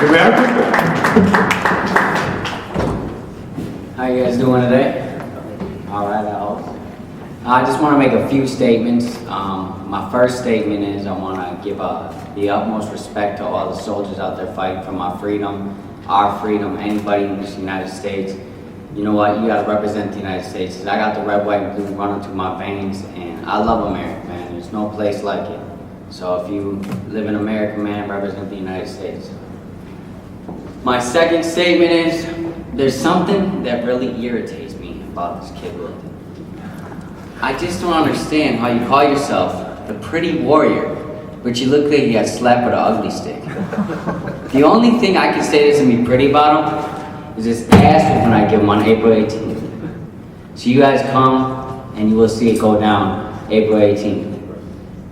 American. How you guys doing today? All right, I just want to make a few statements. My first statement is I want to give the utmost respect to all the soldiers out there fighting for my freedom, our freedom, anybody in this United States. You know what? You got to represent the United States. I got the red, white, and blue running through my veins, and I love America, man. There's no place like it. So if you live in America, man, represent the United States. My second statement is there's something that really irritates me about this kid, Wilton. I just don't understand how you call yourself the pretty warrior, but you look like you got slapped with an ugly stick. The only thing I can say that's gonna be pretty about him is this ass whooping I give him on April 18th. So you guys come and you will see it go down April 18th.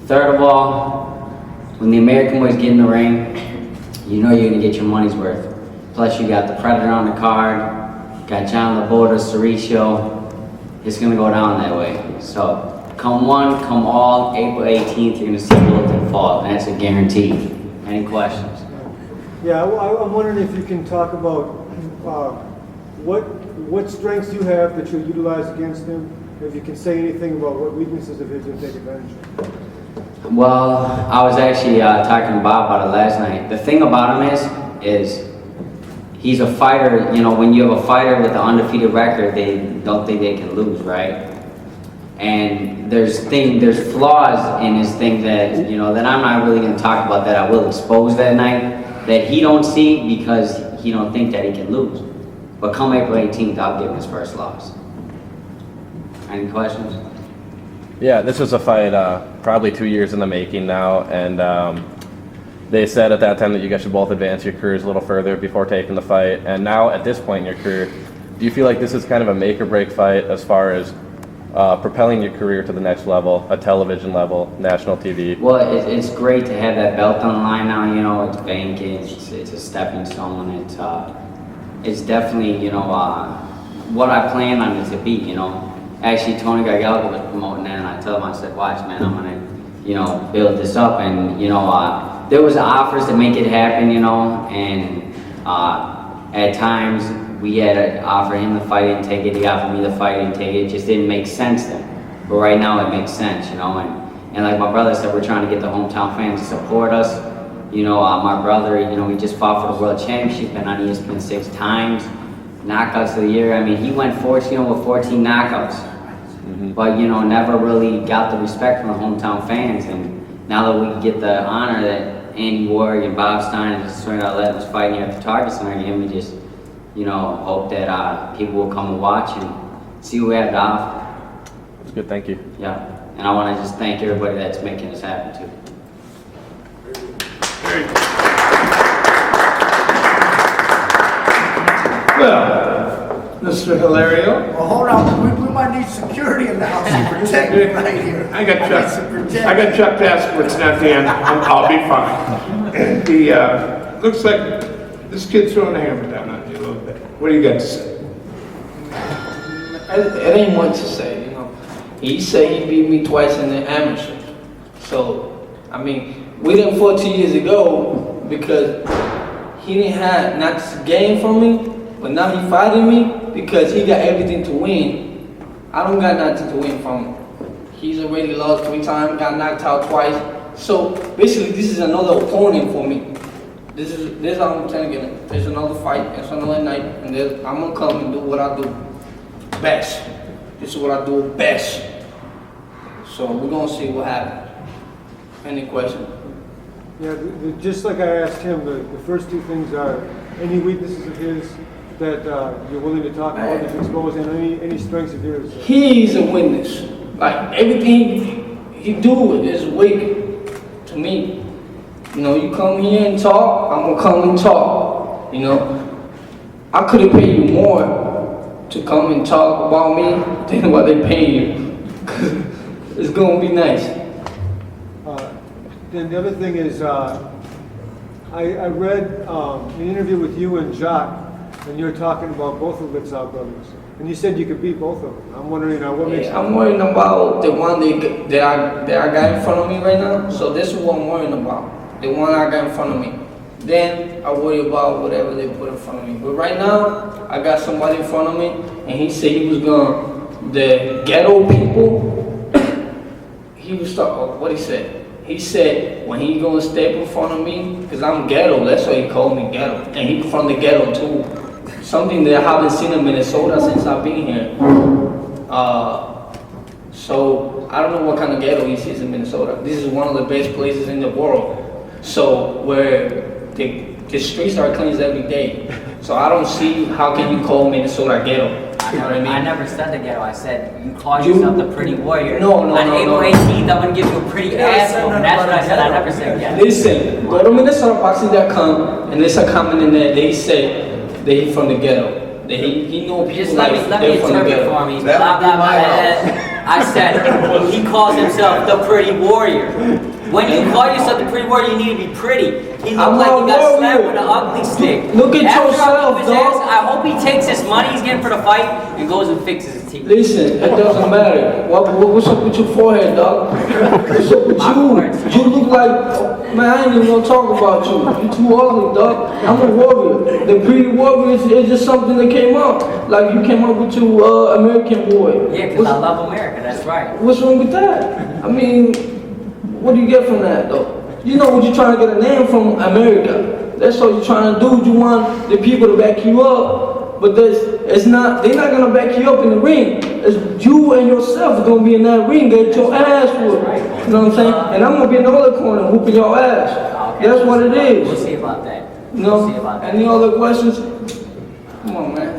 Third of all, when the American boys get in the ring, you know you're gonna get your money's worth. Plus you got the Predator on the card, got John Laborda, Cericio. It's gonna go down that way. So come one, come all, April 18th, you're gonna see Wilton fall, and that's a guarantee. Any questions? Yeah, I'm wondering if you can talk about what strengths you have that you'll utilize against him. If you can say anything about what weaknesses of his you'll take advantage of. Well, I was actually talking to Bob about it last night. The thing about him is he's a fighter. You know, when you have a fighter with an undefeated record, they don't think they can lose, right? And there's flaws in his thing that, you know, that I'm not really going to talk about, that I will expose that night, that he don't see because he don't think that he can lose. But come April 18th, I'll give him his first loss. Any questions? Yeah, this was a fight probably 2 years in the making now, and they said at that time that you guys should both advance your careers a little further before taking the fight. And now at this point in your career, do you feel like this is kind of a make or break fight as far as propelling your career to the next level, a television level, national TV? Well, it's great to have that belt on the line now. You know, it's banking, it's a stepping stone. It's definitely, you know, what I plan on it to be. You know, actually Tony Gargano was promoting that, and I told him, I said, watch, man, I'm gonna, you know, build this up. And you know, there was offers to make it happen, you know, and at times we had to offer him the fight and take it. He offered me the fight and take it. It just didn't make sense then. But right now it makes sense, you know. And like my brother said, we're trying to get the hometown fans to support us. You know, my brother, you know, he just fought for the world championship, been on ESPN 6 times, knockouts of the year. I mean, he went 14 with 14 knockouts. But, you know, never really got the respect from the hometown fans. And now that we get the honor that Andy Warwick and Bob Stein and Serena Arlett was fighting here at the Target Center again, we just, you know, hope that people will come and watch and see what we have to offer. That's good, thank you. Yeah, and I want to just thank everybody that's making this happen too. Well, Mr. Hilario. Well, hold on, we might need security in the house to protect me right here. I got Chuck Passports at the end. I'll be fine. And the looks like this kid's throwing a hammer down on you a little bit. What do you got to say? It ain't much to say, you know. He said he beat me twice in the amateur. So, I mean, we didn't fought 2 years ago because he didn't have not this game for me, but now he fighting me because he got everything to win. I don't got nothing to win from him. He's already lost 3 times, got knocked out twice. So basically, this is another opponent for me. This is how I'm telling you. There's another fight, it's another night, and I'm gonna come and do what I do best. This is what I do best. So we're gonna see what happens. Any questions? Yeah, just like I asked him, the first 2 things are any weaknesses of his that you're willing to talk about, to expose, and any strengths of yours. He's a witness. Like everything he do is weak to me. You know, you come here and talk, I'm gonna come and talk. You know, I could have paid you more to come and talk about me than what they pay you. It's gonna be nice. Then the other thing is, I read an interview with you and Jacques, and you're talking about both of Litzau brothers, and you said you could beat both of them. I'm wondering what makes you... I'm worrying about the one that I got in front of me right now. So this is what I'm worrying about. The one I got in front of me. Then I worry about whatever they put in front of me. But right now, I got somebody in front of me, and he said he was the ghetto people, he was talking, what he said? He said, when he gonna step in front of me, because I'm ghetto, that's why he called me ghetto. And he from the ghetto too. Something that I haven't seen in Minnesota since I've been here. So I don't know what kind of ghetto he sees in Minnesota. This is one of the best places in the world. So where the streets are cleansed every day. So I don't see how can you call Minnesota ghetto. You know what I mean? I never said the ghetto. I said you call yourself the pretty warrior. No. On April 18th, I'm gonna give you a pretty ass whooping. That's what I said. I never said ghetto. Listen, go to MinnesotaBoxing.com and there's a comment in there. They say they from the ghetto. He know people Just like let me they're from the interpret ghetto. for me. That Blah would be blah my blah. I said he calls himself the pretty warrior. When you call yourself the pretty warrior, you need to be pretty. He I'm looked like not he got slapped warrior. with an ugly stick. Look at After I yourself, whoop his ass, dog. I hope he takes this money he's getting for the fight and goes and fixes his teeth. Listen, it doesn't matter. What's up with your forehead, dog? What's up with you? You look like, man, I ain't even gonna talk about you. You too ugly, dog. I'm a warrior. The pretty warrior is just something that came up. Like you came up with your American boy. Yeah, because I love America. That's right. What's wrong with that? I mean, what do you get from that, though? You know what you're trying to get a name from America. That's what you're trying to do. You want the people to back you up, but they're not gonna back you up in the ring. It's you and yourself gonna be in that ring, get your ass whooped. You know what I'm saying? And I'm gonna be in the other corner whooping your ass. Okay. That's what it is. We'll see about that. You know? We'll see about that. Any other questions? Come on, man.